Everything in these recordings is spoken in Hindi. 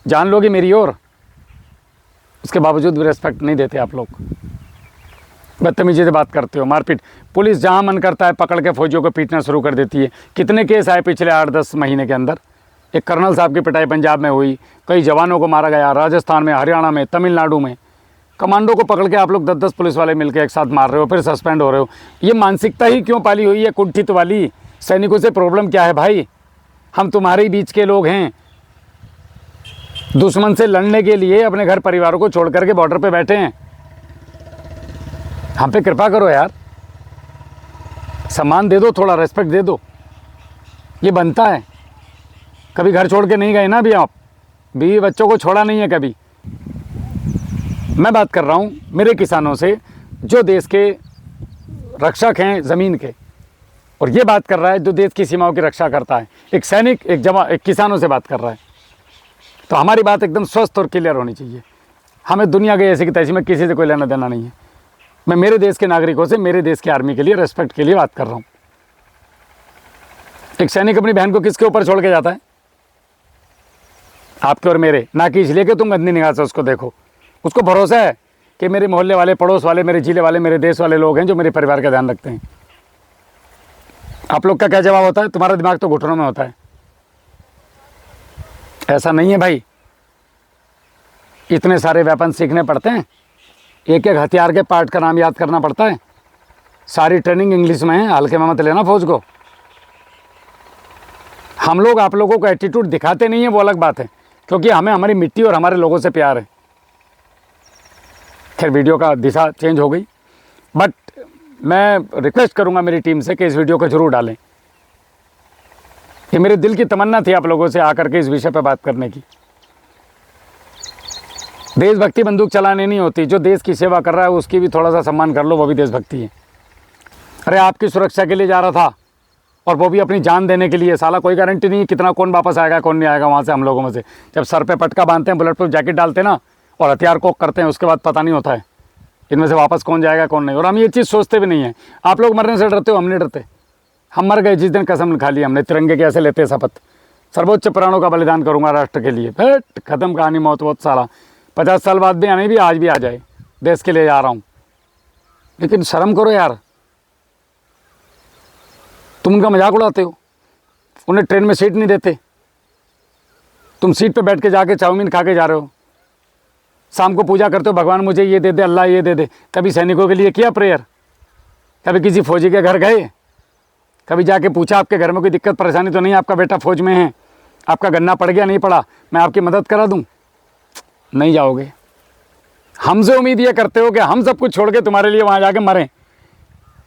जान लोगे मेरी ओर, उसके बावजूद भी रेस्पेक्ट नहीं देते आप लोग, बदतमीजी से बात करते हो, मारपीट। पुलिस जहाँ मन करता है पकड़ के फौजियों को पीटना शुरू कर देती है। कितने केस आए पिछले 8-10 महीने के अंदर। एक कर्नल साहब की पिटाई पंजाब में हुई, कई जवानों को मारा गया, राजस्थान में, हरियाणा में, तमिलनाडु में। कमांडो को पकड़ के आप लोग 10-10 पुलिस वाले मिलकर एक साथ मार रहे हो, फिर सस्पेंड हो रहे हो। ये मानसिकता ही क्यों पाली हुई है कुंठित वाली? सैनिकों से प्रॉब्लम क्या है भाई? हम तुम्हारे ही बीच के लोग हैं। दुश्मन से लड़ने के लिए अपने घर परिवारों को छोड़ करके बॉर्डर पे बैठे हैं। हम पे कृपा करो यार, सम्मान दे दो, थोड़ा रेस्पेक्ट दे दो, ये बनता है। कभी घर छोड़ के नहीं गए ना भी आप, बीवी बच्चों को छोड़ा नहीं है कभी। मैं बात कर रहा हूँ मेरे किसानों से जो देश के रक्षक हैं ज़मीन के, और ये बात कर रहा है जो देश की सीमाओं की रक्षा करता है। एक सैनिक, एक जवान, एक किसानों से बात कर रहा है। तो हमारी बात एकदम स्वस्थ और क्लियर होनी चाहिए। हमें दुनिया के ऐसी की तैसी में किसी से कोई लेना देना नहीं है। मैं मेरे देश के नागरिकों से, मेरे देश की आर्मी के लिए रेस्पेक्ट के लिए बात कर रहा हूँ। एक सैनिक अपनी बहन को किसके ऊपर छोड़ के जाता है? आपके और मेरे, ना कि इसलिए कि तुम गंदी निगाह से उसको देखो। उसको भरोसा है कि मेरे मोहल्ले वाले, पड़ोस वाले, मेरे जिले वाले, मेरे देश वाले लोग हैं जो मेरे परिवार का ध्यान रखते हैं। आप लोग का क्या जवाब होता है? तुम्हारा दिमाग तो घुटनों में होता है। ऐसा नहीं है भाई, इतने सारे वेपन सीखने पड़ते हैं, एक एक हथियार के पार्ट का नाम याद करना पड़ता है, सारी ट्रेनिंग इंग्लिश में है, हल्के में मत लेना फौज को। हम लोग आप लोगों को एटीट्यूड दिखाते नहीं है, वो अलग बात है, क्योंकि हमें हमारी मिट्टी और हमारे लोगों से प्यार है। खैर वीडियो का दिशा चेंज हो गई, बट मैं रिक्वेस्ट करूंगा मेरी टीम से कि इस वीडियो को जरूर डालें। ये मेरे दिल की तमन्ना थी आप लोगों से आकर के इस विषय पर बात करने की। देशभक्ति बंदूक चलाने नहीं होती, जो देश की सेवा कर रहा है उसकी भी थोड़ा सा सम्मान कर लो, वो भी देशभक्ति है। अरे आपकी सुरक्षा के लिए जा रहा था और वो भी अपनी जान देने के लिए। साला कोई गारंटी नहीं है कितना कौन वापस आएगा कौन नहीं आएगा वहाँ से हम लोगों में से। जब सर पे पटका बांधते हैं, बुलेट प्रूफ जैकेट डालते हैं ना, और हथियार कोक करते हैं, उसके बाद पता नहीं होता है इनमें से वापस कौन जाएगा कौन नहीं। और हम ये चीज़ सोचते भी नहीं हैं। आप लोग मरने से डरते हो, हम नहीं डरते। हम मर गए जिस दिन कसम खा ली हमने, तिरंगे के ऐसे लेते शपथ, सर्वोच्च प्राणों का बलिदान करूंगा राष्ट्र के लिए। फिर खत्म कहानी, मौत बहुत साला 50 साल बाद भी आने भी, आज भी आ जाए, देश के लिए जा रहा हूँ। लेकिन शर्म करो यार, तुम उनका मजाक उड़ाते हो। उन्हें ट्रेन में सीट नहीं देते, तुम सीट पे बैठ के जाके चाउमीन खा के जा रहे हो। शाम को पूजा करते हो, भगवान मुझे ये दे दे, अल्लाह ये दे दे। कभी सैनिकों के लिए किया प्रेयर? कभी किसी फौजी के घर गए? कभी जाके पूछा आपके घर में कोई दिक्कत परेशानी तो नहीं, आपका बेटा फौज में है, आपका गन्ना पड़ गया नहीं पड़ा, मैं आपकी मदद करा दूं? नहीं जाओगे। हमसे उम्मीद ये करते हो कि हम सब कुछ छोड़ के तुम्हारे लिए वहाँ जाके मरें,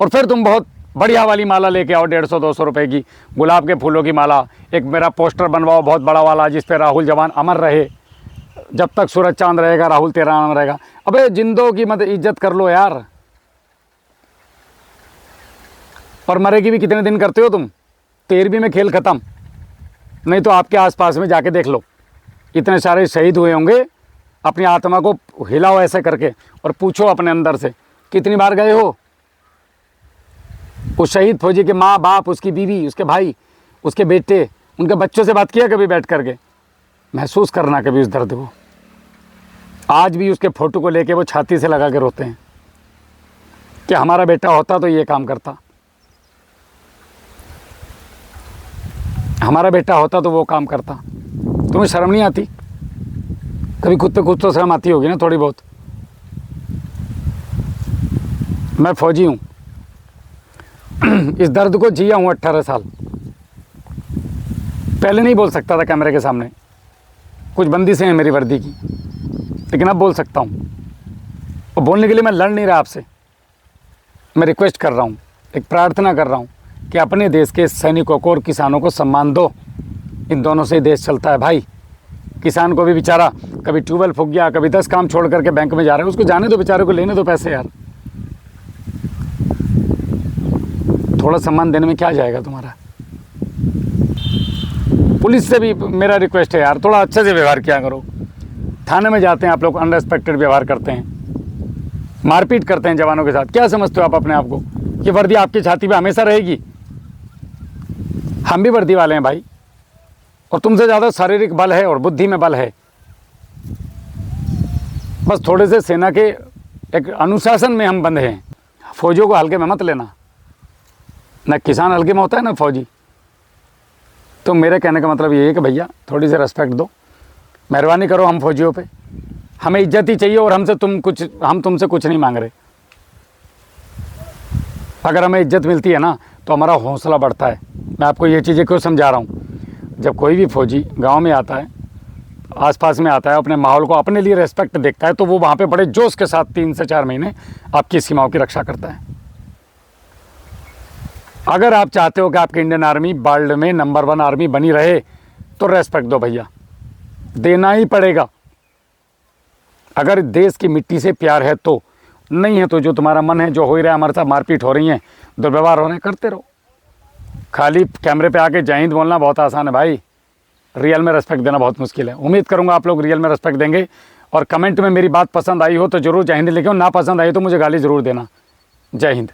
और फिर तुम बहुत बढ़िया वाली माला लेके आओ, 150-200 रुपए की गुलाब के फूलों की माला। एक मेरा पोस्टर बनवाओ बहुत बड़ा वाला, जिस पे राहुल जवान अमर रहे, जब तक सूरज चांद रहेगा राहुल तेरा नाम रहेगा। अबे जिंदों की मत इज्जत कर लो यार। और मरेगी भी कितने दिन करते हो तुम? 13वीं में खेल खत्म। नहीं तो आपके आसपास में जाके देख लो, इतने सारे शहीद हुए होंगे। अपनी आत्मा को हिलाओ ऐसे करके और पूछो अपने अंदर से, कितनी बार गए हो? उस शहीद फौजी के माँ बाप, उसकी बीवी, उसके भाई, उसके बेटे, उनके बच्चों से बात किया कभी बैठ करके? महसूस करना कभी उस दर्द को। आज भी उसके फोटो को लेके वो छाती से लगा के रोते हैं कि हमारा बेटा होता तो ये काम करता, हमारा बेटा होता तो वो काम करता। तुम्हें शर्म नहीं आती? कभी खुद पे खुद तो शर्म आती होगी ना थोड़ी बहुत। मैं फौजी हूँ, इस दर्द को जिया हूँ 18 साल। पहले नहीं बोल सकता था कैमरे के सामने, कुछ बंदिशें हैं मेरी वर्दी की, लेकिन अब बोल सकता हूँ। और बोलने के लिए मैं लड़ नहीं रहा आपसे, मैं रिक्वेस्ट कर रहा हूँ, एक प्रार्थना कर रहा हूँ कि अपने देश के सैनिकों को और किसानों को सम्मान दो। इन दोनों से ही देश चलता है भाई। किसान को भी बेचारा कभी ट्यूबवेल फूक गया, कभी 10 काम छोड़ करके बैंक में जा रहे हैं, उसको जाने दो, बेचारे को लेने दो पैसे यार। थोड़ा सम्मान देने में क्या जाएगा तुम्हारा? पुलिस से भी मेरा रिक्वेस्ट है यार, थोड़ा अच्छे से व्यवहार किया करो। थाने में जाते हैं आप लोग, अनरेस्पेक्टेड व्यवहार करते हैं, मारपीट करते हैं जवानों के साथ। क्या समझते हो आप अपने आप को? ये वर्दी आपकी छाती पे हमेशा रहेगी? हम भी वर्दी वाले हैं भाई, और तुमसे ज़्यादा शारीरिक बल है और बुद्धि में बल है। बस थोड़े से सेना के एक अनुशासन में हम बंधे हैं। फौजियों को हल्के में मत लेना, ना किसान हल्के में होता है ना फौजी। तो मेरे कहने का मतलब ये है कि भैया थोड़ी सी रेस्पेक्ट दो, मेहरबानी करो हम फौजियों पे। हमें इज्जत ही चाहिए और हम तुमसे कुछ नहीं मांग रहे। अगर हमें इज्जत मिलती है ना तो हमारा हौसला बढ़ता है। मैं आपको ये चीज़ें क्यों समझा रहा हूँ, जब कोई भी फौजी गांव में आता है, आसपास में आता है, अपने माहौल को अपने लिए रेस्पेक्ट देखता है, तो वो वहाँ पे बड़े जोश के साथ 3 से 4 महीने आपकी सीमाओं की रक्षा करता है। अगर आप चाहते हो कि आपकी इंडियन आर्मी वर्ल्ड में नंबर 1 आर्मी बनी रहे तो रेस्पेक्ट दो भैया, देना ही पड़ेगा। अगर देश की मिट्टी से प्यार है तो, नहीं है तो जो तुम्हारा मन है, जो हो ही रहा है, हमारे साथ मारपीट हो रही है, दुर्व्यवहार हो रहे हैं, करते रहो। खाली कैमरे पे आके जय हिंद बोलना बहुत आसान है भाई, रियल में रेस्पेक्ट देना बहुत मुश्किल है। उम्मीद करूंगा आप लोग रियल में रेस्पेक्ट देंगे और कमेंट में मेरी बात पसंद आई हो तो ज़रूर जय हिंद लिखें, ना पसंद आई तो मुझे गाली ज़रूर देना। जय हिंद।